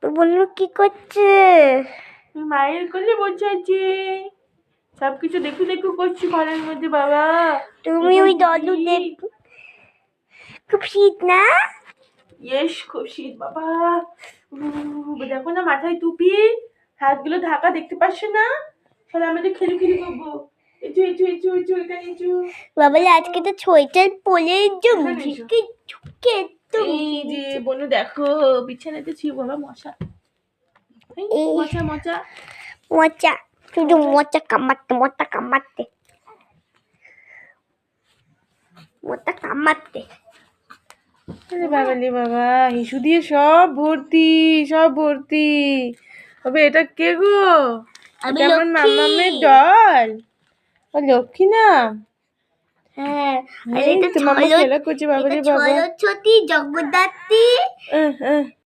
বললো কি করছে? মায়ের কোলে বসে আছে, সবকিছু দেখু দেখু করছি ঘরের মধ্যে। বাবা তুমি ওই দাদু দেখ, খুব শীত না? ইয়েস, খুব শীত বাবা। দেখো না মাথায় টুপি, হাতগুলো ঢাকা, দেখতে পাচ্ছ না? তাহলে আমাদের খেলি করবো। এচু এচু এচু এচু এখানে এচু। বাবা আজকে তো সোয়েটার পরে ঝুঁকে ঝুঁকে তো এই যে বনু দেখো বিছানাতে ছিল বাবা মশা, মশা মশা মোচা, শুধু মোচা কামাতে মোচা কামাতে মোচা কামাতে। বাবা রে বাবা, হিসু দিয়ে সব ভর্তি, সব ভর্তি। তবে এটা কে গো? আমি এটা আমার লক্ষ্মী। মামামের ডল। ও লক্ষ্মী না? হ্যাঁ, আর এই এটা তো মামা খেলা করছে বাবা রে বাবা। ছড়ছড়ি জগদ্ধাত্রী।